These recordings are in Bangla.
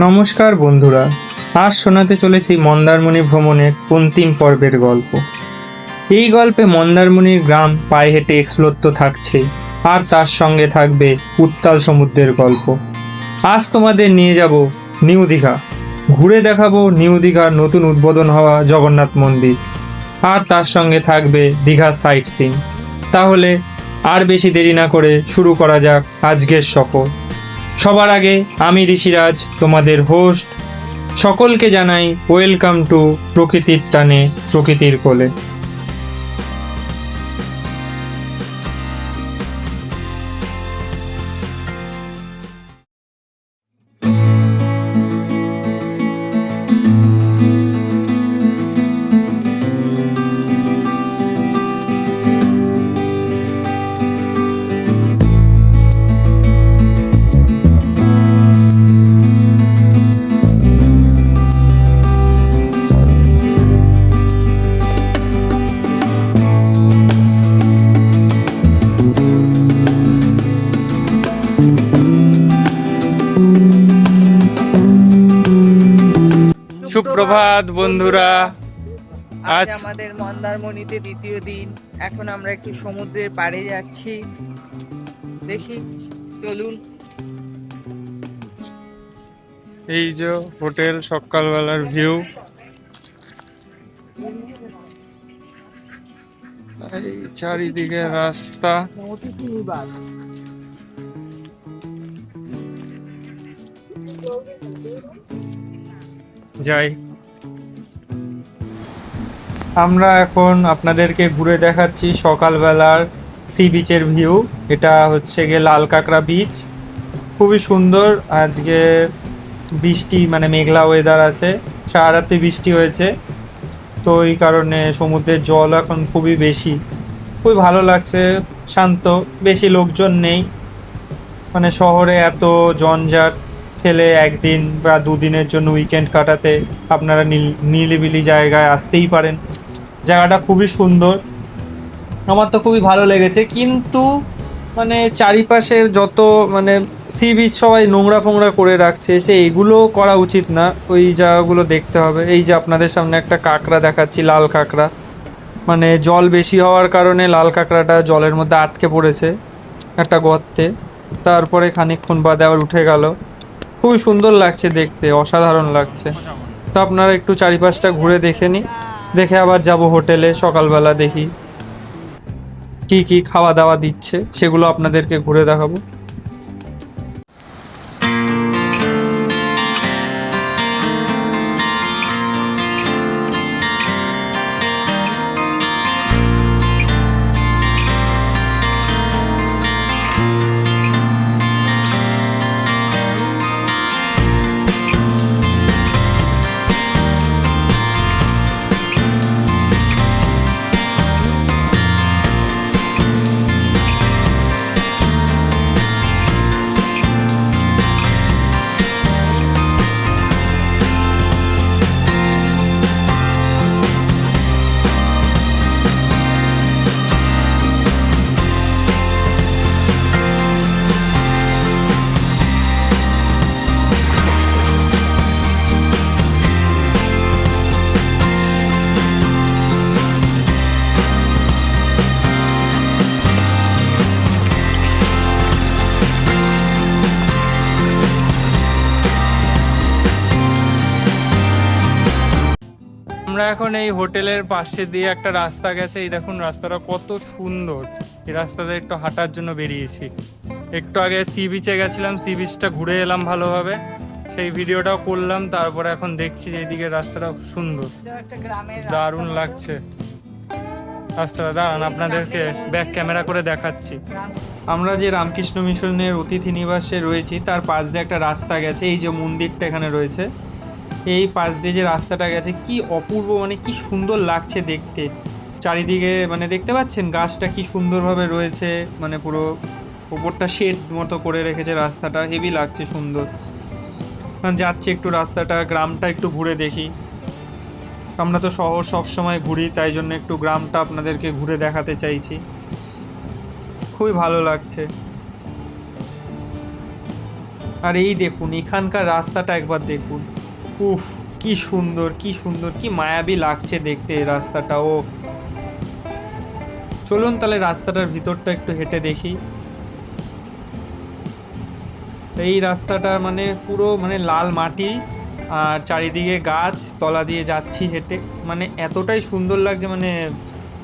নমস্কার বন্ধুরা, আজ শোনাতে চলেছি মন্দারমণি ভ্রমণের অন্তিম পর্বের গল্প। এই গল্পে মন্দারমণির গ্রাম পায়ে হেঁটে এক্সপ্লোর তো থাকছে, আর তার সঙ্গে থাকবে উত্তাল সমুদ্রের গল্প। আজ তোমাদের নিয়ে যাব নিউ দীঘা, ঘুরে দেখাবো নিউ দীঘার নতুন উদ্বোধন হওয়া জগন্নাথ মন্দির, আর তার সঙ্গে থাকবে দীঘার সাইট সিন। তাহলে আর বেশি দেরি না করে শুরু করা যাক আজকের সফর। সবার আগে আমি ঋষিরাজ, তোমাদের হোস্ট। সকলকে জানাই ওয়েলকাম টু প্রকৃতির টানে প্রকৃতির কোলে। সুপ্রভাত বন্ধুরা, আজ আমাদের মন্দারমণিতে দ্বিতীয় দিন। এখন আমরা একটু সমুদ্রের পাড়ে যাচ্ছি, দেখি, চলুন। এই যে হোটেল, সকালবেলার ভিউ। এই চারিদিকে রাস্তা। যাই, আমরা এখন আপনাদেরকে ঘুরে দেখাচ্ছি সকালবেলার সি বিচের ভিউ। এটা হচ্ছে গিয়ে লাল কাঁকড়া বিচ, খুবই সুন্দর। আজকে বৃষ্টি, মানে মেঘলা ওয়েদার আছে, সারা রাতে বৃষ্টি হয়েছে, তো এই কারণে সমুদ্রের জল এখন খুবই বেশি। খুবই ভালো লাগছে, শান্ত, বেশি লোকজন নেই। মানে শহরে এত জঞ্জাট ফেলে একদিন বা দুদিনের জন্য উইকেন্ড কাটাতে আপনারা নিরিবিলি জায়গায় আসতেই পারেন। জায়গাটা খুবই সুন্দর, আমার তো খুবই ভালো লেগেছে। কিন্তু মানে চারিপাশের যত মানে সি বিচ সবাই নোংরা ফোংরা করে রাখছে, সে এগুলো করা উচিত না, ওই জায়গাগুলো দেখতে হবে। এই যে আপনাদের সামনে একটা কাঁকড়া দেখাচ্ছি, লাল কাঁকড়া। মানে জল বেশি হওয়ার কারণে লাল কাঁকড়াটা জলের মধ্যে আটকে পড়েছে একটা গর্তে, তারপরে খানিকক্ষণ বাদে আবার উঠে গেল। খুবই সুন্দর লাগছে দেখতে, অসাধারণ লাগছে। তো আপনারা একটু চারিপাশটা ঘুরে দেখে নিন, দেখে আবার যাব হোটেলে। সকালবেলা দেখি কি কি খাওয়া দাওয়া দিচ্ছে, সেগুলো আপনাদেরকে ঘুরে দেখাবো। আমরা এখন এই হোটেলের পাশে দিয়ে একটা রাস্তা গেছে, এই দেখুন রাস্তাটা কত সুন্দর। এই রাস্তাতে একটু হাঁটার জন্য বেরিয়েছি। একটু আগে সি বিচে গেছিলাম, সি বিচটা ঘুরে এলাম ভালোভাবে, সেই ভিডিওটাও করলাম। তারপরে এখন দেখছি যে এইদিকে রাস্তাটা সুন্দর, দারুণ লাগছে রাস্তাটা। দাঁড়ান, আপনাদেরকে ব্যাক ক্যামেরা করে দেখাচ্ছি। আমরা যে রামকৃষ্ণ মিশনের অতিথি নিবাসে রয়েছি, তার পাশ দিয়ে একটা রাস্তা গেছে। এই যে মন্দিরটা এখানে রয়েছে, এই পাশ দিয়ে যে রাস্তাটা গেছে, কি অপূর্ব, মানে কি সুন্দর লাগছে দেখতে। চারিদিকে মানে দেখতে পাচ্ছেন গাছটা কি সুন্দরভাবে রয়েছে, মানে পুরো উপরটা শেড মতো করে রেখেছে রাস্তাটা, হেভি লাগছে, সুন্দর। যাচ্ছে একটু রাস্তাটা, গ্রামটা একটু ঘুরে দেখি। আমরা তো শহর সবসময় ঘুরি, তাই জন্য একটু গ্রামটা আপনাদেরকে ঘুরে দেখাতে চাইছি। খুবই ভালো লাগছে। আর এই দেখুন এখানকার রাস্তাটা একবার দেখুন, উফ কি সুন্দর কি সুন্দর, কি মায়াবী লাগছে দেখতে এই রাস্তাটা। ও চলুন তাহলে রাস্তাটার ভিতরটা একটু হেঁটে দেখি। এই রাস্তাটা মানে পুরো মানে লাল মাটি আর চারিদিকে গাছ, তলা দিয়ে যাচ্ছি হেঁটে, মানে এতটাই সুন্দর লাগছে মানে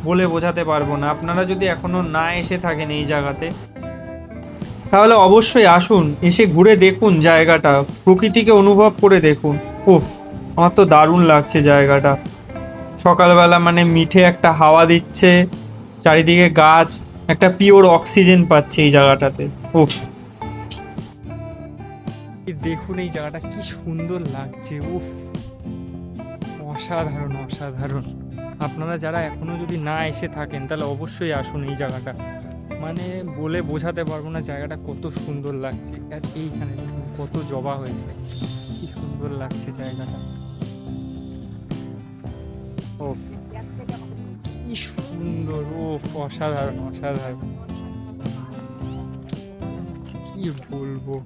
বলে বোঝাতে পারবো না। আপনারা যদি এখনো না এসে থাকেন এই জায়গাতে তাহলে অবশ্যই আসুন, এসে ঘুরে দেখুন জায়গাটা, প্রকৃতিকে অনুভব করে দেখুন। উফ আমার তো দারুণ লাগছে জায়গাটা। সকালবেলা মানে মিঠে একটা হাওয়া দিচ্ছে, চারিদিকে গাছ, একটা পিওর অক্সিজেন পাচ্ছে এই জায়গাটাতে। উফ দেখুন এই জায়গাটা কি সুন্দর লাগছে, উফ অসাধারণ অসাধারণ। আপনারা যারা এখনো যদি না এসে থাকেন তাহলে অবশ্যই আসুন এই জায়গাটা, মানে বলে বোঝাতে পারবো না জায়গাটা কত সুন্দর লাগছে। আর এইখানে দেখুন কত জবা হয়েছে, কি সুন্দর লাগছে জায়গাটা। ও কি সুন্দর, ও অসাধারণ অসাধারণ, কি বলবো।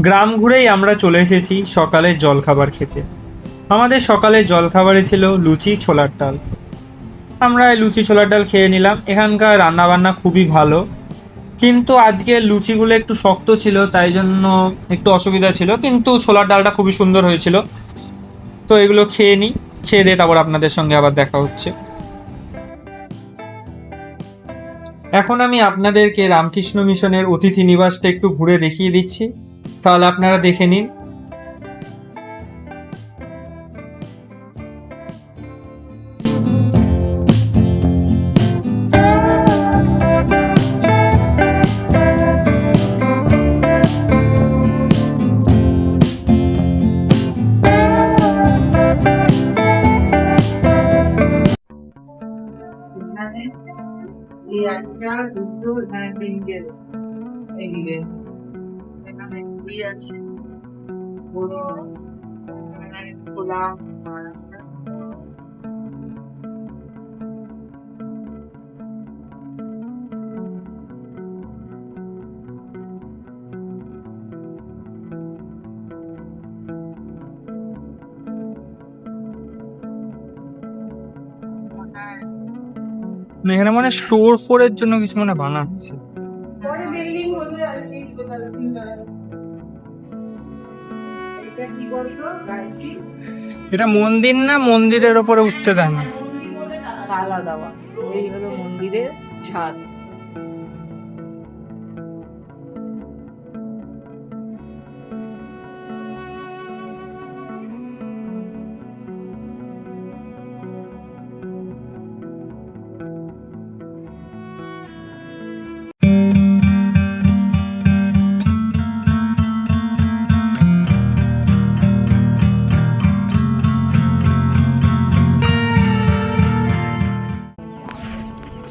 গ্রাম ঘুরেই আমরা চলে এসেছি সকালের জলখাবার খেতে। আমাদের সকালের জলখাবারে ছিল লুচি ছোলার ডাল। আমরা এই লুচি ছোলার ডাল খেয়ে নিলাম। এখানকার রান্নাবান্না খুবই ভালো, কিন্তু আজকে লুচিগুলো একটু শক্ত ছিল তাই জন্য একটু অসুবিধা ছিল, কিন্তু ছোলার ডালটা খুবই সুন্দর হয়েছিল। তো এগুলো খেয়ে নিই, খেয়ে দিয়ে তারপর আপনাদের সঙ্গে আবার দেখা হচ্ছে। এখন আমি আপনাদেরকে রামকৃষ্ণ মিশনের অতিথি নিবাসটা একটু ঘুরে দেখিয়ে দিচ্ছি, তাহলে আপনারা দেখে নিন। এখানে এই একটা দুটো এখানে তিনটে, এইদিকে এখানে দুই আছে বড়, এখানে খোলা আর একটা এখানে মানে স্টোর ফোরের জন্য কিছু মানে বানাচ্ছে। পরে বিল্ডিং হলে আসি দোতলা তিনতলা। এটা কি বলতো গাড়ি? এটা মন্দির না, মন্দিরের ওপরে উঠতে দেয় না। তালা দেওয়া, এই হলো মন্দিরের ছাদ।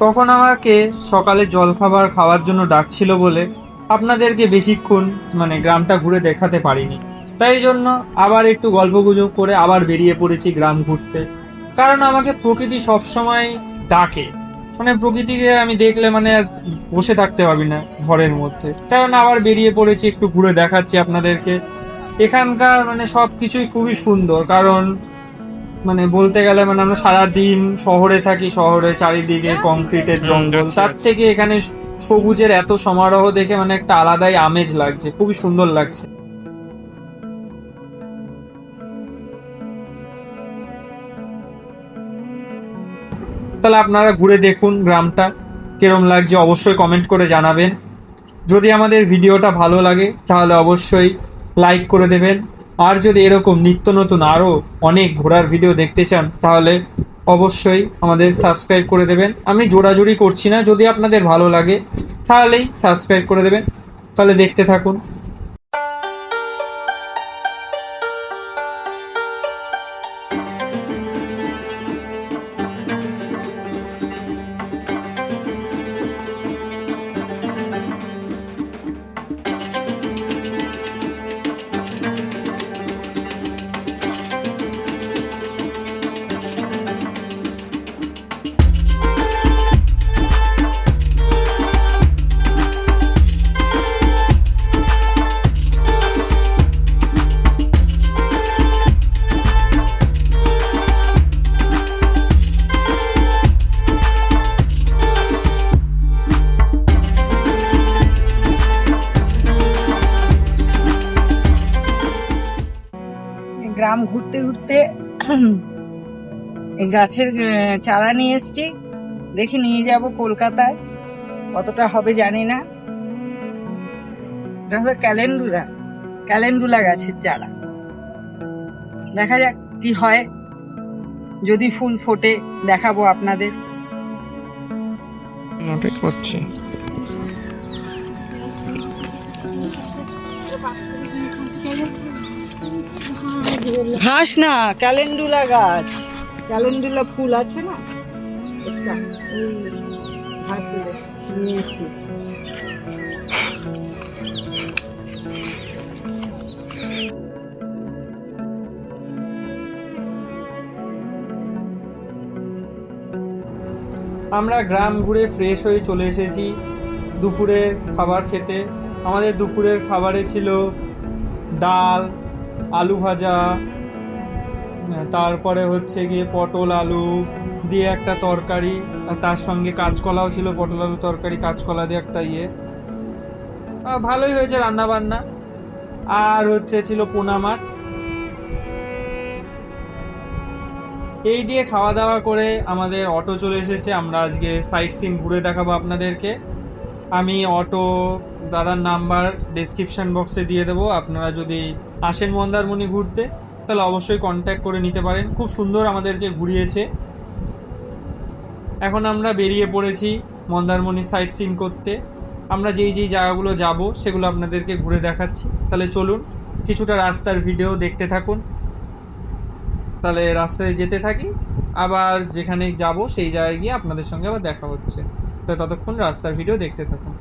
তখন আমাকে সকালে জলখাবার খাওয়ার জন্য ডাকছিল বলে আপনাদেরকে বেশিক্ষণ মানে গ্রামটা ঘুরে দেখাতে পারিনি। তাই জন্য আবার একটু গল্পগুজব করে আবার বেরিয়ে পড়েছি গ্রাম ঘুরতে, কারণ আমাকে প্রকৃতি সবসময় ডাকে। মানে প্রকৃতিকে আমি দেখলে মানে আর বসে থাকতে পারবি না ঘরের মধ্যে, কারণ আবার বেরিয়ে পড়েছি, একটু ঘুরে দেখাচ্ছি আপনাদেরকে। এখানকার মানে সবকিছুই খুবই সুন্দর, কারণ মানে বলতে গেলে মানে আমরা সারাদিন শহরে থাকি, শহরে চারিদিকে কংক্রিটের জঙ্গল, তার থেকে এখানে সবুজের এত সমারোহ দেখে মানে একটা আলাদাই আমেজ লাগছে, খুবই সুন্দর লাগছে। তাহলে আপনারা ঘুরে দেখুন গ্রামটা কিরম লাগছে, অবশ্যই কমেন্ট করে জানাবেন। যদি আমাদের ভিডিওটা ভালো লাগে তাহলে অবশ্যই লাইক করে দেবেন, আর যদি এরকম নিত্য নতুন আরও অনেক ঘোরার ভিডিও দেখতে চান তাহলে অবশ্যই আমাদের সাবস্ক্রাইব করে দেবেন। আমি জোরাজুরি করছি না, যদি আপনাদের ভালো লাগে তাহলেই সাবস্ক্রাইব করে দেবেন। তাহলে দেখতে থাকুন। গ্রাম ঘুরতে ঘুরতে এই গাছের চারা নিয়ে এসছি, দেখি নিয়ে যাব কলকাতায়, কতটা হবে জানি না। এটা হলো ক্যালেন্ডুলা গাছের চারা, দেখা যাক কি হয়, যদি ফুল ফোটে দেখাবো আপনাদের। করছি ঘাস না, ক্যালেন্ডুলা গাছ, ক্যালেন্ডুলা ফুল আছে না, ওই ঘাসে নিয়ে এসছি। আমরা গ্রাম ঘুরে ফ্রেশ হয়ে চলে এসেছি দুপুরের খাবার খেতে। আমাদের দুপুরের খাবারে ছিল ডাল, আলু ভাজা, তারপরে হচ্ছে গিয়ে পটল আলু দিয়ে একটা তরকারি, আর তার সঙ্গে কাঁচকলাও ছিল, পটল আলু তরকারি কাঁচকলা দিয়ে একটা ভালোই হয়েছে রান্না বান্না। আর হচ্ছে ছিল পোনা মাছ। এই দিয়ে খাওয়া দাওয়া করে আমাদের অটো চলে এসেছে। আমরা আজকে সাইট সিন ঘুরে দেখাবো আপনাদেরকে। আমি অটো দাদার নাম্বার ডেসক্রিপশন বক্সে দিয়ে দেবো, আপনারা যদি আসেন মন্দারমণি ঘুরতে তাহলে অবশ্যই কন্ট্যাক্ট করে নিতে পারেন। খুব সুন্দর আমাদেরকে ঘুরিয়েছে। এখন আমরা বেরিয়ে পড়েছি মন্দারমণি সাইট সিন করতে। আমরা যেই যেই জায়গাগুলো যাব সেগুলো আপনাদেরকে ঘুরে দেখাচ্ছি। তাহলে চলুন কিছুটা রাস্তার ভিডিও দেখতে থাকুন। তাহলে রাস্তায় যেতে থাকি, আবার যেখানে যাব সেই জায়গায় গিয়ে আপনাদের সঙ্গে আবার দেখা হচ্ছে। তো ততক্ষণ রাস্তার ভিডিও দেখতে থাকুন।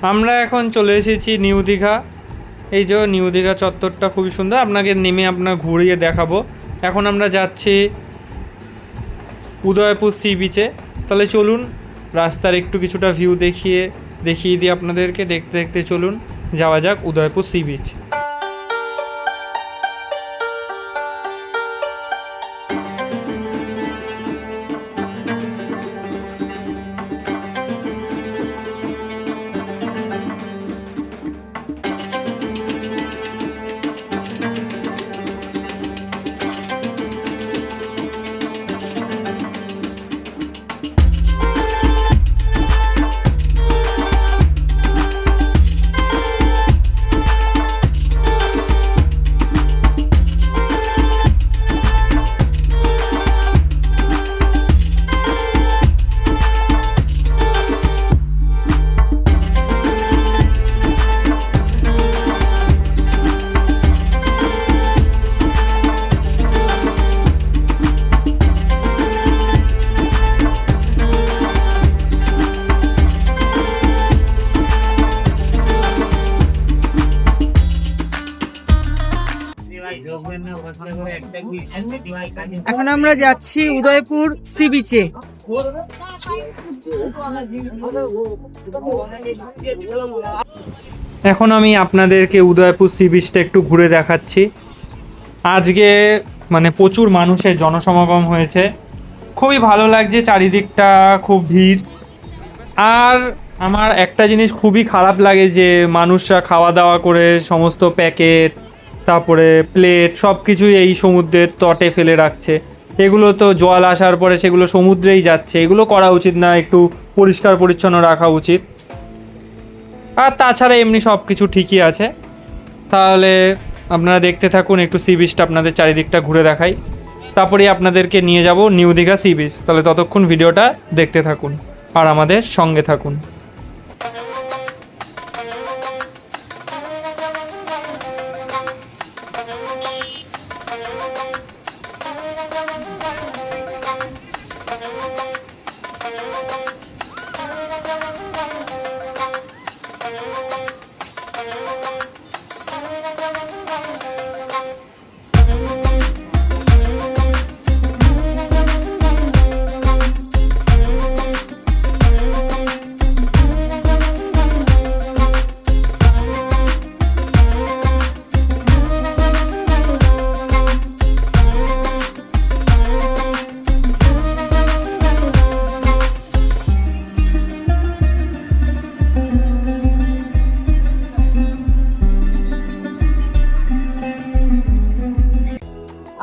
আমরা এখন চলে এসেছি নিউ দীঘা। এই যে নিউ দীঘা চত্বরটা খুবই সুন্দর, আপনাকে নেমে আপনার ঘুরিয়ে দেখাবো। এখন আমরা যাচ্ছি উদয়পুর সি বিচে। তাহলে চলুন রাস্তার একটু কিছুটা ভিউ দেখিয়ে দিই আপনাদেরকে। দেখতে দেখতে চলুন যাওয়া যাক উদয়পুর সি বিচ। এখন আমরা যাচ্ছি উদয়পুর সি বিচে। এখন আমি আপনাদেরকে উদয়পুর সি বিচটা একটু ঘুরে দেখাচ্ছি। আজকে মানে প্রচুর মানুষের জনসমাগম হয়েছে, খুবই ভালো লাগছে, চারিদিকটা খুব ভিড়। আর আমার একটা জিনিস খুবই খারাপ লাগে যে মানুষরা খাওয়া দাওয়া করে সমস্ত প্যাকেট, তারপরে প্লেট সব কিছুই এই সমুদ্রের তটে ফেলে রাখছে। এগুলো তো জল আসার পরে সেগুলো সমুদ্রেই যাচ্ছে, এগুলো করা উচিত না, একটু পরিষ্কার পরিচ্ছন্ন রাখা উচিত। আর তাছাড়া এমনি সব কিছু ঠিকই আছে। তাহলে আপনারা দেখতে থাকুন, একটু সি বিচটা আপনাদের চারিদিকটা ঘুরে দেখাই, তারপরেই আপনাদেরকে নিয়ে যাব নিউ দীঘা সি বিচ। তাহলে ততক্ষণ ভিডিওটা দেখতে থাকুন আর আমাদের সঙ্গে থাকুন।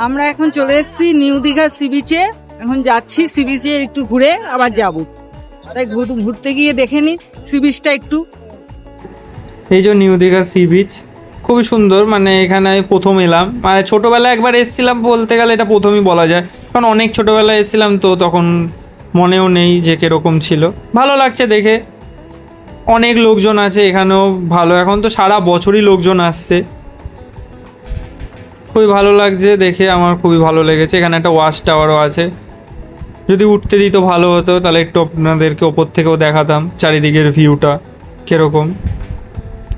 আমরা এখন চলে এসেছি নিউ দীঘা সি বিচে। এখন যাচ্ছি সি বিচে একটু ঘুরে আবার যাব, তাই ঘুরতে গিয়ে দেখে নি সি বিচটা একটু। এই যে নিউ দীঘা সি বিচ খুবই সুন্দর, মানে এখানে আমি প্রথম এলাম, মানে ছোটোবেলায় একবার এসেছিলাম, বলতে গেলে এটা প্রথমই বলা যায়, কারণ অনেক ছোটোবেলায় এসেছিলাম তো তখন মনেও নেই যে কীরকম ছিল। ভালো লাগছে দেখে, অনেক লোকজন আছে এখানেও ভালো, এখন তো সারা বছরই লোকজন আসছে, খুবই ভালো লাগছে দেখে, আমার খুবই ভালো লেগেছে। এখানে একটা ওয়াচ টাওয়ারও আছে, যদি উঠতে দিত ভালো হতো, তাহলে একটু আপনাদেরকে ওপর থেকেও দেখাতাম চারিদিকের ভিউটা কীরকম।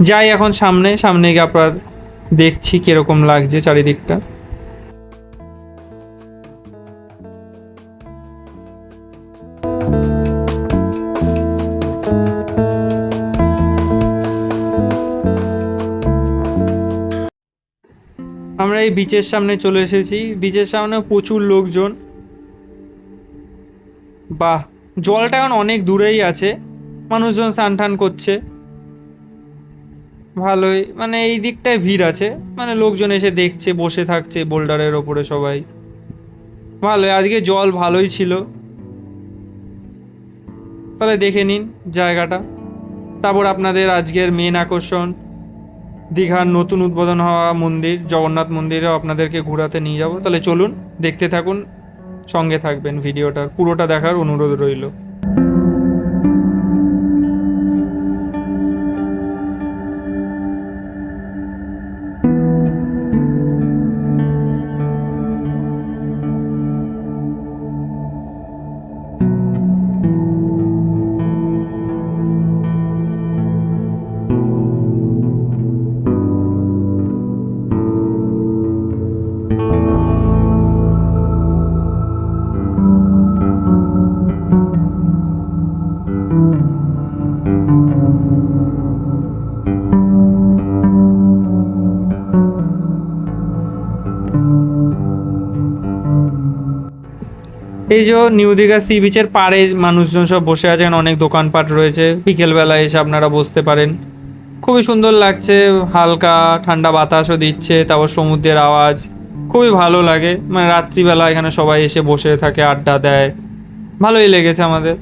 যাই এখন সামনে গিয়ে আপনার দেখছি কীরকম লাগছে চারিদিকটা। আমরা এই বিচের সামনে চলে এসেছি, বিচের সামনে প্রচুর লোকজন। বাহ, জলটা এখন অনেক দূরেই আছে, মানুষজন স্নান টান করছে, ভালোই, মানে এই দিকটায় ভিড় আছে, মানে লোকজন এসে দেখছে, বসে থাকছে বোল্ডারের ওপরে সবাই। ভালোই, আজকে জল ভালোই ছিল। তাহলে দেখে নিন জায়গাটা, তারপর আপনাদের আজকের মেন আকর্ষণ দীঘার নতুন উদ্বোধন হওয়া মন্দির, জগন্নাথ মন্দিরেও আপনাদেরকে ঘোরাতে নিয়ে যাব। তাহলে চলুন দেখতে থাকুন, সঙ্গে থাকবেন, ভিডিওটার পুরোটা দেখার অনুরোধ রইল। এই যে নিউ দীঘা সি বিচের পাড়ে মানুষজন সব বসে আছেন, অনেক দোকানপাট রয়েছে, বিকেলবেলায় এসে আপনারা বসতে পারেন। খুবই সুন্দর লাগছে, হালকা ঠান্ডা বাতাসও দিচ্ছে, তারপর সমুদ্রের আওয়াজ খুবই ভালো লাগে। মানে রাত্রিবেলা এখানে সবাই এসে বসে থাকে, আড্ডা দেয়, ভালোই লেগেছে আমাদের।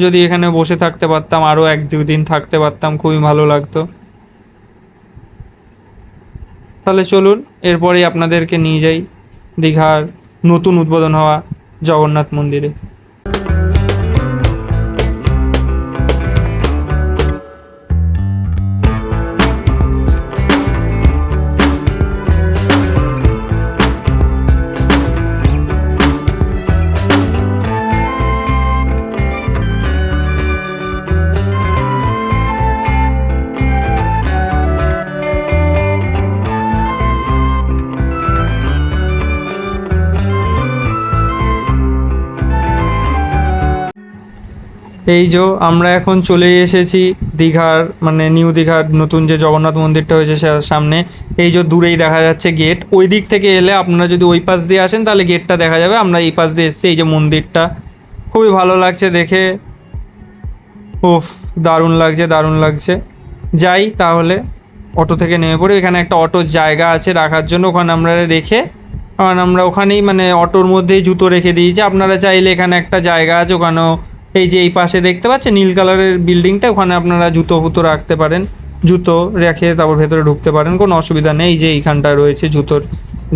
যদি এখানে বসে থাকতে পারতাম, আরও 1-2 দিন থাকতে পারতাম, খুবই ভালো লাগতো। তাহলে চলুন এরপরেই আপনাদেরকে নিয়ে যাই দীঘার নতুন উদ্বোধন হওয়া জগন্নাথ মন্দিরে। এই যে আমরা এখন চলে এসেছি দীঘার, মানে নিউ দীঘার নতুন যে জগন্নাথ মন্দিরটা হয়েছে সামনে। এই যে দূরেই দেখা যাচ্ছে গেট, ওই দিক থেকে এলে আপনারা যদি ওই পাশ দিয়ে আসেন তাহলে গেটটা দেখা যাবে। আমরা এই পাশ দিয়ে এসেছি, এই যে মন্দিরটা খুবই ভালো লাগছে দেখে। উফ, দারুণ লাগছে, দারুণ লাগছে। যাই তাহলে, অটো থেকে নেমে পড়ি। এখানে একটা অটোর জায়গা আছে রাখার জন্য, ওখানে আমরা রেখে, কারণ আমরা ওখানেই মানে অটোর মধ্যেই জুতো রেখে দিয়েছি। আপনারা চাইলে এখানে একটা জায়গা আছে, ওখানেও এই যে এই পাশে দেখতে পাচ্ছেন নীল কালারের বিল্ডিংটা, ওখানে আপনারা জুতো ফুতো রাখতে পারেন, জুতো রেখে তারপর ভেতরে ঢুকতে পারেন, কোনো অসুবিধা নেই। এই যে এইখানটা রয়েছে জুতোর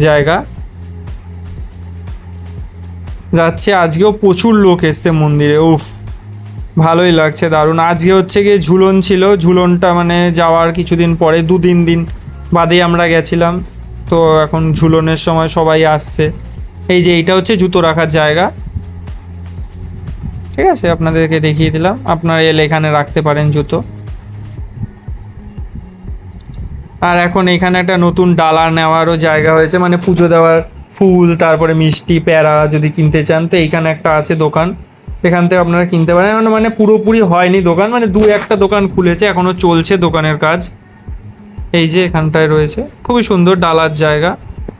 জায়গা। যাচ্ছে, আজকেও প্রচুর লোক এসছে মন্দিরে। উফ, ভালোই লাগছে, দারুণ। আজকে হচ্ছে গিয়ে ঝুলন ছিল, ঝুলনটা মানে যাওয়ার কিছুদিন পরে, 2-3 দিন বাদেই আমরা গেছিলাম। তো এখন ঝুলনের সময় সবাই আসছে। এই যে এইটা হচ্ছে জুতো রাখার জায়গা, ঠিক আছে, আপনাদেরকে দেখিয়ে দিলাম। আপনারা এলে এখানে রাখতে পারেন জুতো। আর এখন এখানে একটা নতুন ডালা নেওয়ারও জায়গা হয়েছে, মানে পুজো দেওয়ার ফুল, তারপরে মিষ্টি, প্যারা যদি কিনতে চান তো এইখানে একটা আছে দোকান, এখান থেকে আপনারা কিনতে পারেন। মানে পুরোপুরি হয়নি দোকান, মানে 2-1টা দোকান খুলেছে, এখনও চলছে দোকানের কাজ। এই যে এখানটায় রয়েছে, খুবই সুন্দর ডালার জায়গা।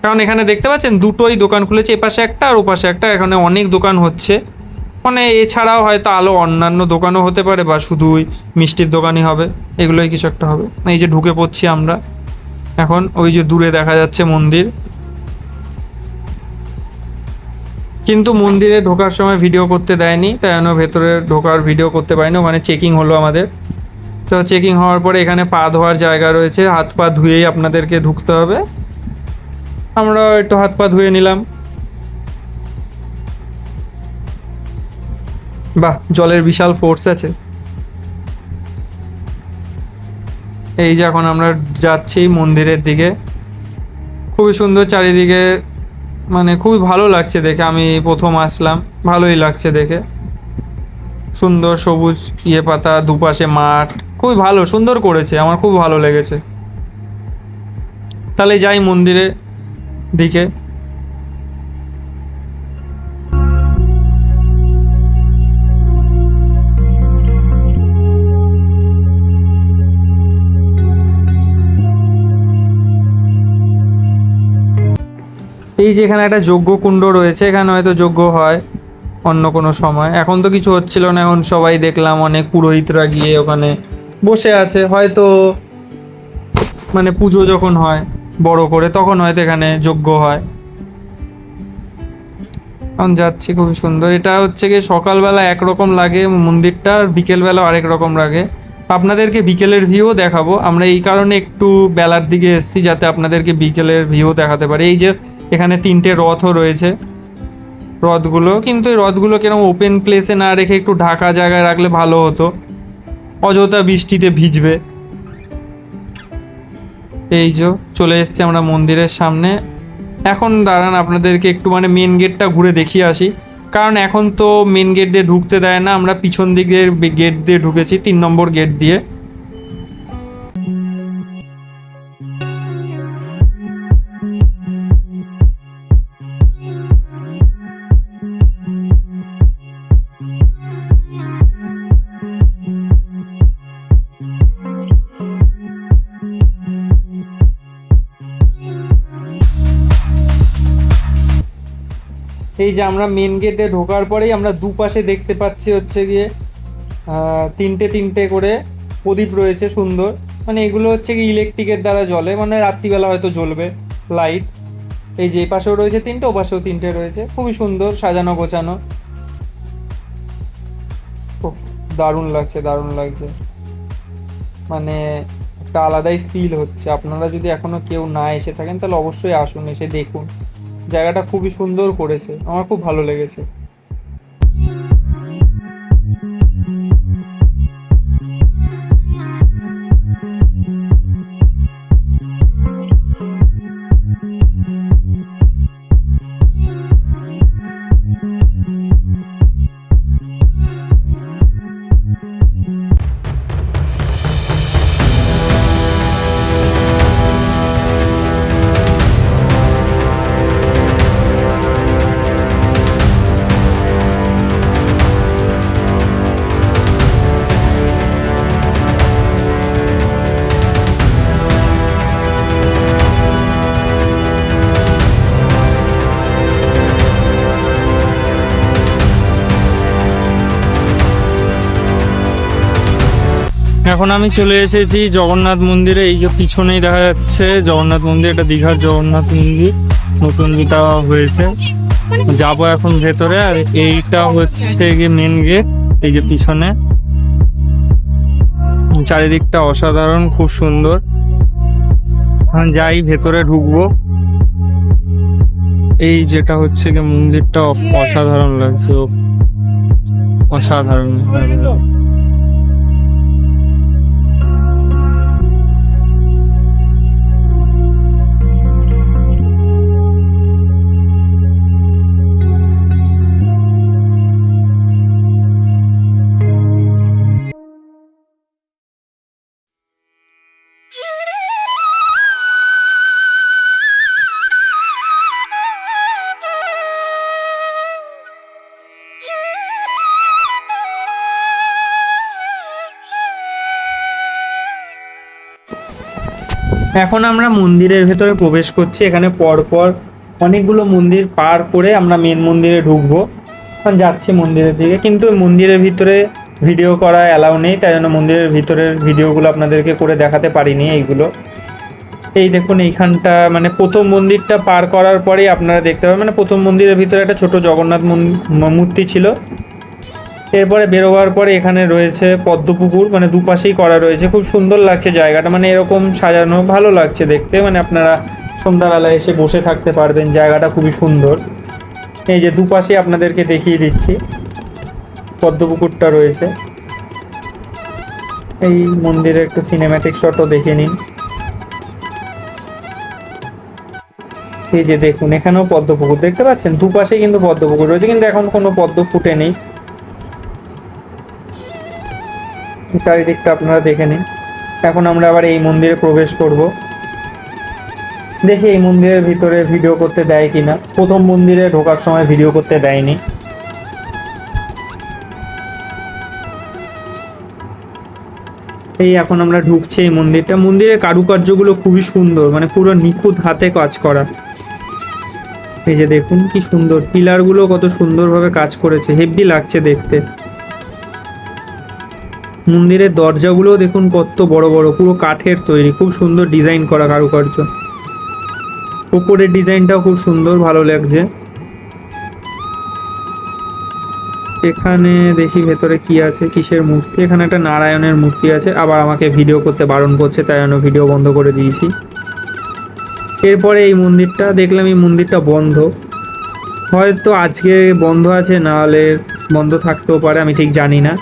কারণ এখানে দেখতে পাচ্ছেন দুটোই দোকান খুলেছে, এপাশে একটা আর ওপাশে একটা। এখানে অনেক দোকান হচ্ছে, মানে এছাড়াও হয়তো আলো অন্যান্য দোকানও হতে পারে, বা শুধুই মিষ্টির দোকানই হবে, এগুলোই কিছু একটা হবে। এই যে ঢুকে পড়ছি আমরা এখন, ওই যে দূরে দেখা যাচ্ছে মন্দির। কিন্তু মন্দিরে ঢোকার সময় ভিডিও করতে দেয়নি, তাই জন্য ভেতরে ঢোকার ভিডিও করতে পারিনি। ওখানে চেকিং হলো আমাদের। তো চেকিং হওয়ার পরে এখানে পা ধোয়ার জায়গা রয়েছে, হাত পা ধুয়েই আপনাদেরকে ঢুকতে হবে। আমরা একটু হাত পা ধুয়ে নিলাম। বাহ, জলের বিশাল ফোর্স আছে। এই যে এখন আমরা যাচ্ছি মন্দিরের দিকে, খুবই সুন্দর চারিদিকে, মানে খুবই ভালো লাগছে দেখে। আমি প্রথম আসলাম, ভালোই লাগছে দেখে। সুন্দর সবুজ পাতা, দুপাশে মাঠ, খুবই ভালো, সুন্দর করেছে, আমার খুব ভালো লেগেছে। তাহলে যাই মন্দিরের দিকে। এই যে এখানে একটা যজ্ঞ কুণ্ড রয়েছে, এখানে হয়তো যজ্ঞ হয় অন্য কোনো সময়। এখন তো কিছু হচ্ছিল না, এখন সবাই দেখলাম অনেক পুরোহিতরা গিয়ে ওখানে বসে আছে, হয়তো মানে পুজো যখন হয় বড় করে তখন হয়তো এখানে যজ্ঞ হয়। এখন যাচ্ছি, খুবই সুন্দর। এটা হচ্ছে গিয়ে সকালবেলা একরকম লাগে মন্দিরটা, আর বিকেলবেলা আরেক রকম লাগে। আপনাদেরকে বিকেলের ভিউ দেখাবো, আমরা এই কারণে একটু বেলার দিকে এসেছি, যাতে আপনাদেরকে বিকেলের ভিউ দেখাতে পারি। এই যে এখানে 3টে রথও রয়েছে, রথগুলো কিন্তু এই রথগুলো কিরকম ওপেন প্লেসে না রেখে একটু ঢাকা জায়গায় রাখলে ভালো হতো, অযথা বৃষ্টিতে ভিজবে। এই যে চলে এসেছি আমরা মন্দিরের সামনে। এখন দাঁড়ান, আপনাদেরকে একটু মানে মেন গেটটা ঘুরে দেখিয়ে আসি, কারণ এখন তো মেন গেট দিয়ে ঢুকতে দেয় না। আমরা পিছন দিকের গেট দিয়ে ঢুকেছি, 3 নম্বর গেট দিয়ে। এই যে আমরা মেন গেটে ঢোকার পরেই আমরা দুপাশে দেখতে পাচ্ছি হচ্ছে গিয়ে তিনটে তিনটে করে প্রদীপ রয়েছে সুন্দর, মানে এগুলো হচ্ছে কি ইলেকট্রিকের দ্বারা জ্বলে, মানে রাত্রিবেলা হয়তো জ্বলবে লাইট। এই যে এই পাশেও রয়েছে তিনটে, ও পাশেও তিনটে রয়েছে, খুবই সুন্দর সাজানো গোছানো। খুব দারুণ লাগছে, দারুণ লাগছে, মানে একটা আলাদাই ফিল হচ্ছে। আপনারা যদি এখনো কেউ না এসে থাকেন তাহলে অবশ্যই আসুন, এসে দেখুন, জায়গাটা খুবই সুন্দর করেছে, আমার খুব ভালো লেগেছে। এখন আমি চলে এসেছি জগন্নাথ মন্দিরে। এই যে পিছনেই দেখা যাচ্ছে জগন্নাথ মন্দির, এটা দীঘার জগন্নাথ মন্দির, নতুন যেটা হয়েছে। যাবো এখন ভেতরে। আর এইটা হচ্ছে গিয়ে মেন গেট, এই যে পিছনে, চারিদিকটা অসাধারণ, খুব সুন্দর। এখন যাই ভেতরে ঢুকবো। এই যেটা হচ্ছে গিয়ে মন্দিরটা অসাধারণ লাগছে, অসাধারণ। এখন আমরা মন্দিরের ভেতরে প্রবেশ করছি। এখানে পরপর অনেকগুলো মন্দির পার করে আমরা মেন মন্দিরে ঢুকবো। এখন যাচ্ছি মন্দিরের দিকে, কিন্তু মন্দিরের ভিতরে ভিডিও করা অ্যালাউ নেই, তাই জন্য মন্দিরের ভিতরের ভিডিওগুলো আপনাদেরকে করে দেখাতে পারিনি এইগুলো। এই দেখুন এইখানটা, মানে প্রথম মন্দিরটা পার করার পরেই আপনারা দেখতে পাবেন, মানে প্রথম মন্দিরের ভিতরে একটা ছোট জগন্নাথ মূর্তি ছিল। এরপরে বেরোবার পরে এখানে রয়েছে পদ্মপুকুর, মানে দুপাশেই করা রয়েছে, খুব সুন্দর লাগছে জায়গাটা, মানে এরকম সাজানো ভালো লাগছে দেখতে, মানে আপনারা সন্ধ্যাবেলা এসে বসে থাকতে পারবেন, জায়গাটা খুবই সুন্দর। এই যে দুপাশে আপনাদেরকে দেখিয়ে দিচ্ছি, পদ্মপুকুরটা রয়েছে। এই মন্দিরের একটু সিনেম্যাটিক শটও দেখে নিন। এই যে দেখুন এখানেও পদ্মপুকুর দেখতে পাচ্ছেন, দুপাশে কিন্তু পদ্মপুকুর রয়েছে, কিন্তু এখন কোনো পদ্ম ফুটে নেই। চারিদিকটা আপনারা দেখে নিন। এখন আমরা আবার এই মন্দিরে প্রবেশ করব, দেখি এই মন্দিরের ভিতরে ভিডিও করতে দেয় কিনা। প্রথম মন্দিরে ঢোকার সময় ভিডিও করতে দেয়নি। এই এখন আমরা ঢুকছি এই মন্দিরটা। মন্দিরের কারুকার্যগুলো খুবই সুন্দর, মানে পুরো নিখুঁত হাতে কাজ করা। এই যে দেখুন কি সুন্দর, পিলারগুলো কত সুন্দরভাবে কাজ করেছে, হেভি লাগছে দেখতে। মন্দিরের দরজাগুলো দেখুন কত বড় বড়, পুরো কাঠের তৈরি, খুব সুন্দর ডিজাইন করা কারুকার্য। উপরের ডিজাইনটাও খুব সুন্দর, ভালো লাগছে। এখানে দেখি ভেতরে কি আছে, কিসের মূর্তি। এখানে একটা নারায়ণের মূর্তি আছে, আবার আমাকে ভিডিও করতে বারণ করছে, তাই জন্য ভিডিও বন্ধ করে দিয়েছি। এরপরে এই মন্দিরটা দেখলাম, এই মন্দিরটা বন্ধ, হয়তো আজকে বন্ধ আছে, না হলে বন্ধ থাকতেও পারে, আমি ঠিক জানি না।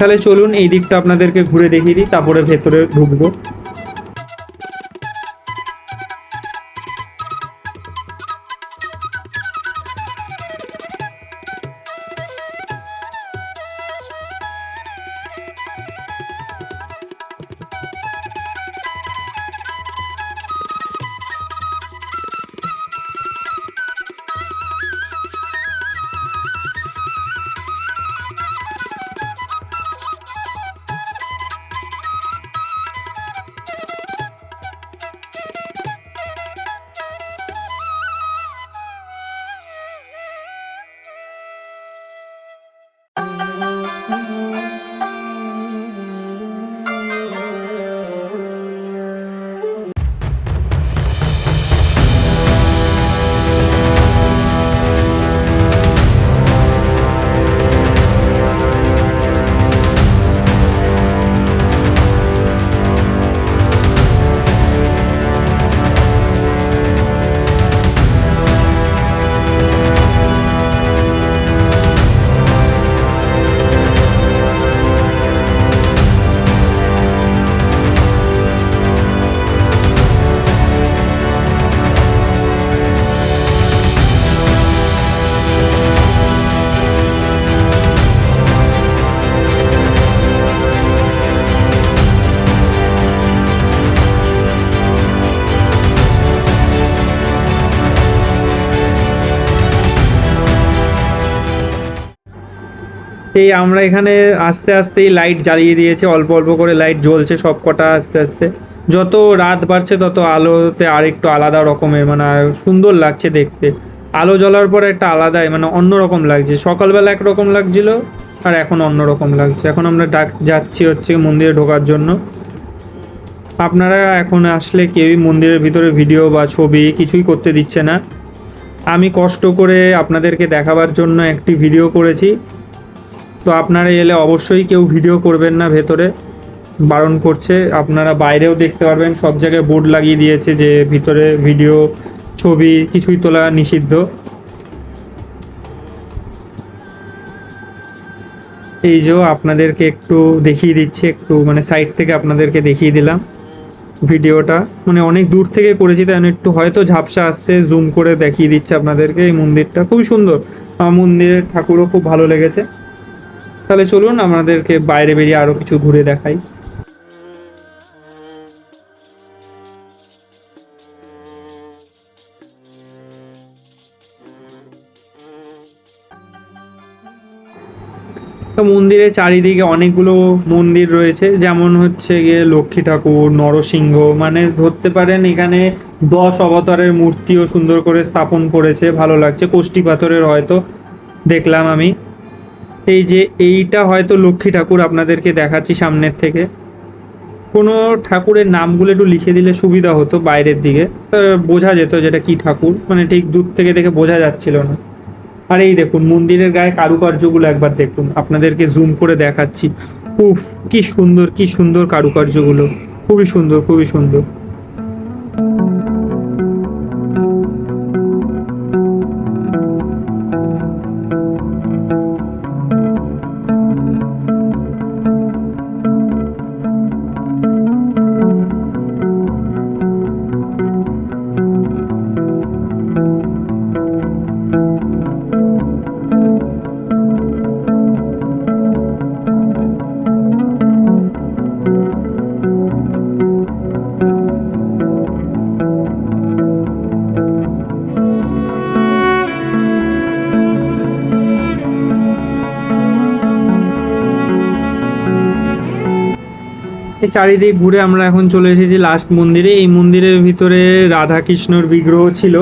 তাহলে চলুন এই দিকটা আপনাদেরকে ঘুরে দেখিয়ে দিই, তারপরে ভেতরে ঢুকবো। এই আমরা এখানে আস্তে আস্তেই লাইট জ্বালিয়ে দিয়েছে, অল্প অল্প করে লাইট জ্বলছে সব কটা আস্তে আস্তে। যত রাত বাড়ছে তত আলোতে আরেকটু আলাদা রকমের মানে সুন্দর লাগছে দেখতে। আলো জ্বলার পরে একটা আলাদাই মানে অন্যরকম লাগছে। সকালবেলা একরকম লাগছিল আর এখন অন্যরকম লাগছে। এখন আমরা যাচ্ছি হচ্ছে মন্দিরে ঢোকার জন্য। আপনারা এখন আসলে কেউই মন্দিরের ভিতরে ভিডিও বা ছবি কিছুই করতে দিচ্ছে না। আমি কষ্ট করে আপনাদেরকে দেখাবার জন্য একটি ভিডিও করেছি, তো আপনারা এলে অবশ্যই কেউ ভিডিও করবেন না, ভেতরে বারণ করছে। আপনারা বাইরেও দেখতে পারবেন, সব জায়গায় বোর্ড লাগিয়ে দিয়েছে যে ভিতরে ভিডিও ছবি কিছুই তোলা নিষিদ্ধ। এই যে আপনাদেরকে একটু দেখিয়ে দিচ্ছি, একটু মানে সাইড থেকে আপনাদেরকে দেখিয়ে দিলাম ভিডিওটা। মানে অনেক দূর থেকে করেছি তাই একটু হয়তো ঝাপসা আসছে, জুম করে দেখিয়ে দিচ্ছে আপনাদেরকে। এই মন্দিরটা খুবই সুন্দর, আমার মন্দিরের ঠাকুরও খুব ভালো লেগেছে। তাহলে চলুন আমাদেরকে বাইরে বেরিয়ে আরো কিছু ঘুরে দেখাই। তো মন্দিরের চারিদিকে অনেকগুলো মন্দির রয়েছে, যেমন হচ্ছে গিয়ে লক্ষ্মী ঠাকুর, নরসিংহ, মানে ধরতে পারেন এখানে 10 অবতারের মূর্তিও সুন্দর করে স্থাপন করেছে, ভালো লাগছে। কোষ্ঠী পাথরের হয়তো দেখলাম আমি। এই যে এইটা হয়তো লক্ষ্মী ঠাকুর, আপনাদেরকে দেখাচ্ছি সামনের থেকে। কোনো ঠাকুরের নামগুলো একটু লিখে দিলে সুবিধা হতো বাইরের দিকে, বোঝা যেত যেটা কি ঠাকুর, মানে ঠিক দূর থেকে দেখে বোঝা যাচ্ছিল না। আর এই দেখুন মন্দিরের গায়ে কারুকার্যগুলো একবার দেখুন, আপনাদেরকে জুম করে দেখাচ্ছি। উফ, কি সুন্দর কি সুন্দর কারুকার্যগুলো, খুবই সুন্দর খুবই সুন্দর। এই চারিদিক ঘুরে আমরা এখন চলে এসেছি লাস্ট মন্দিরে। এই মন্দিরের ভিতরে রাধা কৃষ্ণর বিগ্রহ ছিল,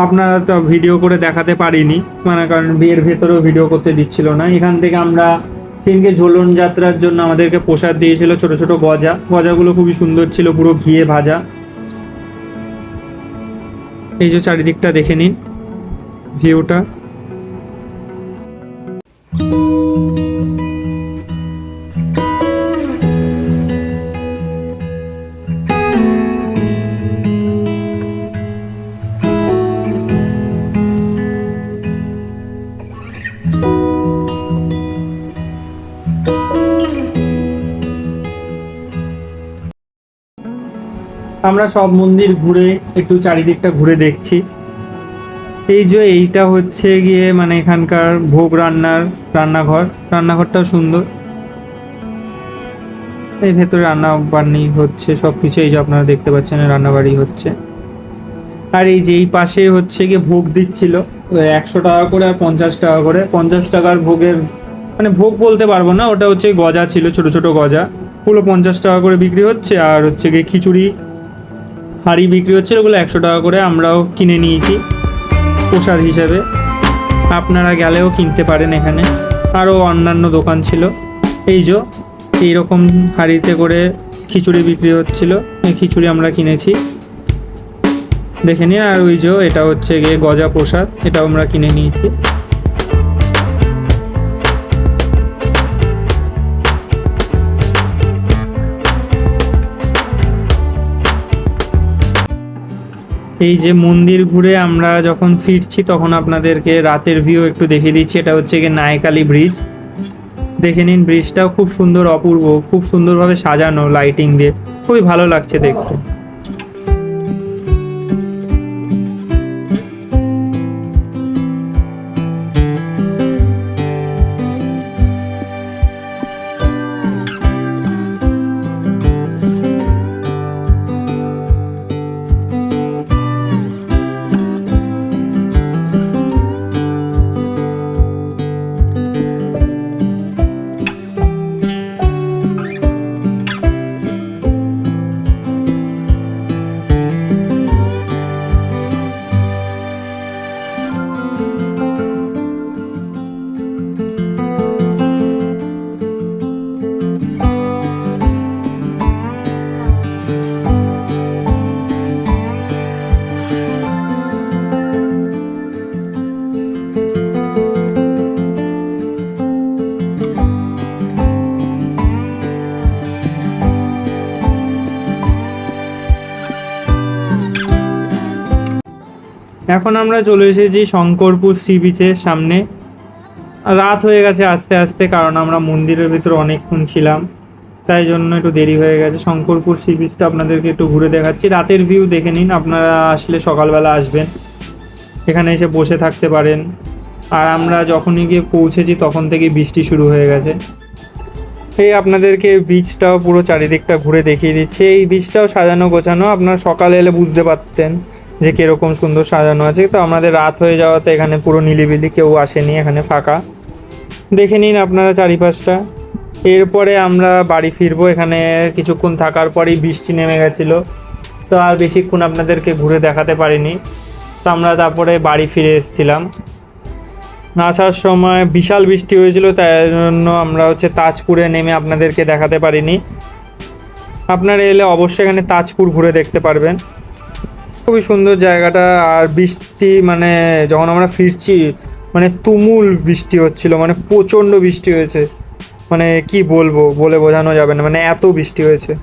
আপনারা তো ভিডিও করে দেখাতে পারিনি, মানে কারণ বিয়ের ভেতরেও ভিডিও করতে দিচ্ছিল না। এখান থেকে আমরা সেদিনকে ঝোলন যাত্রার জন্য আমাদেরকে প্রসাদ দিয়েছিল ছোট ছোট গজা, গজাগুলো খুবই সুন্দর ছিল, পুরো ঘিয়ে ভাজা। এই যে চারিদিকটা দেখে নিন ভিউটা। আমরা সব মন্দির ঘুরে একটু চারিদিকটা ঘুরে দেখছি। এই যে এইটা হচ্ছে গিয়ে মানে এখানকার ভোগ রান্নার রান্নাঘর, রান্নাঘরটাও সুন্দর। এই ভেতরে রান্না বান্নি হচ্ছে সবকিছু, এই যে আপনারা দেখতে পাচ্ছেন রান্নাবাড়ি হচ্ছে। আর এই যে এই পাশে হচ্ছে গিয়ে ভোগ দিচ্ছিল 100 টাকা করে আর 50 টাকা করে। 50 টাকার ভোগের মানে ভোগ বলতে পারবো না, ওটা হচ্ছে গজা ছিল, ছোট ছোট গজা, ওগুলো 50 টাকা করে বিক্রি হচ্ছে। আর হচ্ছে গিয়ে খিচুড়ি হাঁড়ি বিক্রি হচ্ছে, ওগুলো 100 টাকা করে। আমরাও কিনে নিয়েছি প্রসাদ হিসেবে, আপনারা গেলেও কিনতে পারেন। এখানে আরও অন্যান্য দোকান ছিল। এই যে এইরকম হাঁড়িতে করে খিচুড়ি বিক্রি হচ্ছিল, এই খিচুড়ি আমরা কিনেছি, দেখে নিন। আর ওই যে এটা হচ্ছে গিয়ে গজা প্রসাদ, এটাও আমরা কিনে নিয়েছি। এই যে মন্দির ঘুরে আমরা যখন ফিরছি তখন আপনাদেরকে রাতের ভিউ একটু দেখিয়ে দিচ্ছি। এটা হচ্ছে গিয়ে নায়কালী ব্রিজ, দেখে নিন। ব্রিজটাও খুব সুন্দর, অপূর্ব, খুব সুন্দরভাবে সাজানো লাইটিং দিয়ে, খুবই ভালো লাগছে দেখতে। এখন আমরা চলে এসেছি শঙ্করপুর সি বিচের সামনে। রাত হয়ে গেছে আস্তে আস্তে, কারণ আমরা মন্দিরের ভিতরে অনেকক্ষণ ছিলাম, তাই জন্য একটু দেরি হয়ে গেছে। শঙ্করপুর সি বিচটা আপনাদেরকে একটু ঘুরে দেখাচ্ছি। রাতের ভিউ দেখে নিন, আপনারা আসলে সকালবেলা আসবেন, এখানে এসে বসে থাকতে পারেন। আর আমরা যখনই গিয়ে পৌঁছেছি তখন থেকেই বৃষ্টি শুরু হয়ে গেছে। এই আপনাদেরকে বিচটাও পুরো চারিদিকটা ঘুরে দেখিয়ে দিচ্ছে। এই বিচটাও সাজানো গোছানো, আপনারা সকালে এলে বুঝতে পারতেন যে কীরকম সুন্দর সাজানো আছে। তো আমাদের রাত হয়ে যাওয়াতে এখানে পুরো নিলিবিলি, কেউ আসেনি, এখানে ফাঁকা। দেখে নিন আপনারা চারিপাশটা। এরপরে আমরা বাড়ি ফিরবো। এখানে কিছুক্ষণ থাকার পরেই বৃষ্টি নেমে গেছিলো, তো আর বেশিক্ষণ আপনাদেরকে ঘুরে দেখাতে পারিনি। তো আমরা তারপরে বাড়ি ফিরে এসেছিলাম। আসার সময় বিশাল বৃষ্টি হয়েছিল, তাই জন্য আমরা তাজপুরে নেমে আপনাদেরকে দেখাতে পারিনি। আপনারা এলে অবশ্যই এখানে তাজপুর ঘুরে দেখতে পারবেন, খুবই সুন্দর জায়গাটা। আর বৃষ্টি মানে যখন আমরা ফিরছি মানে তুমুল বৃষ্টি হচ্ছিল, মানে প্রচণ্ড বৃষ্টি হয়েছে, মানে কি বলবো, বলে বোঝানো যাবে না, মানে এত বৃষ্টি হয়েছে।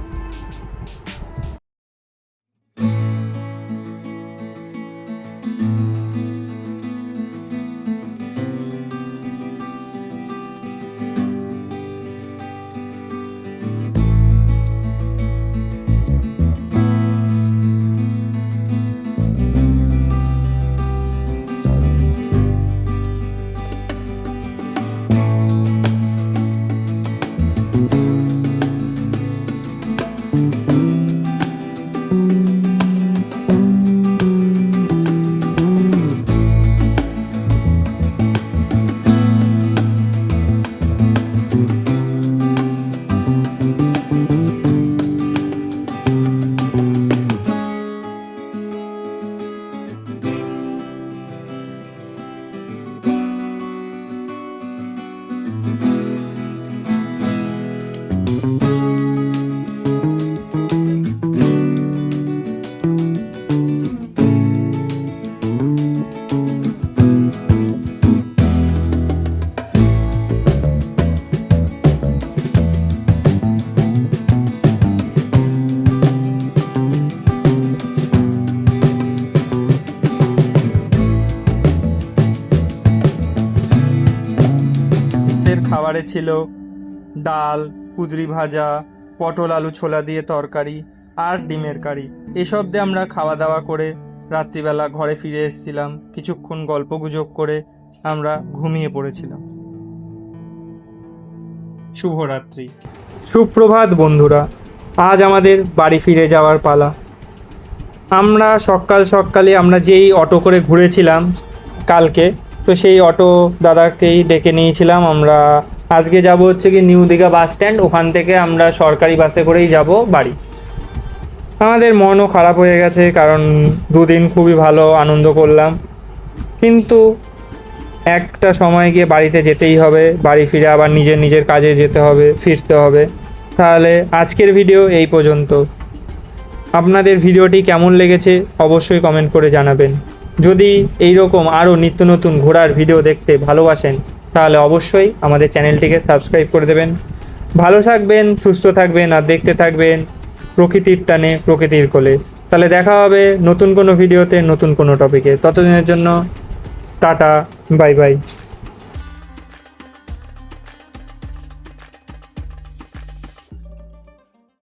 খাবারে ছিল ডাল, কুদরি ভাজা, পটল আলু ছোলা দিয়ে তরকারি আর ডিমের কারি। এসব দিয়ে আমরা খাওয়া দাওয়া করে রাত্রিবেলা ঘরে ফিরে এসেছিলাম। কিছুক্ষণ গল্পগুজব করে আমরা ঘুমিয়ে পড়েছিলাম। শুভরাত্রি, সুপ্রভাত বন্ধুরা। আজ আমাদের বাড়ি ফিরে যাওয়ার পালা। আমরা সকালে আমরা যেই অটো করে ঘুরেছিলাম কালকে, তো সেই অটো দাদাকেই ডেকে নিয়েছিলাম। আমরা আজকে যাব কি নিউ দীঘা বাস স্ট্যান্ড, ওখান থেকে আমরা সরকারি বাসে করেই যাব বাড়ি। আমাদের মনও খারাপ হয়ে গেছে, কারণ দুদিন খুবই ভালো আনন্দ করলাম, কিন্তু একটা সময় গিয়ে বাড়িতে যেতেই হবে। বাড়ি ফিরে আবার নিজের কাজে যেতে হবে, ফিরতে হবে। তাহলে আজকের ভিডিও এই পর্যন্ত। আপনাদের ভিডিওটি কেমন লেগেছে অবশ্যই কমেন্ট করে জানাবেন। যদি এই রকম আরও নিত্য নতুন ঘোরার ভিডিও দেখতে ভালোবাসেন তাহলে অবশ্যই আমাদের চ্যানেলটিকে সাবস্ক্রাইব করে দেবেন। ভালো থাকবেন, সুস্থ থাকবেন আর দেখতে থাকবেন প্রকৃতির টানে প্রকৃতির কোলে। তাহলে দেখা হবে নতুন কোনো ভিডিওতে, নতুন কোনো টপিকে। ততদিনের জন্য টাটা, বাই বাই।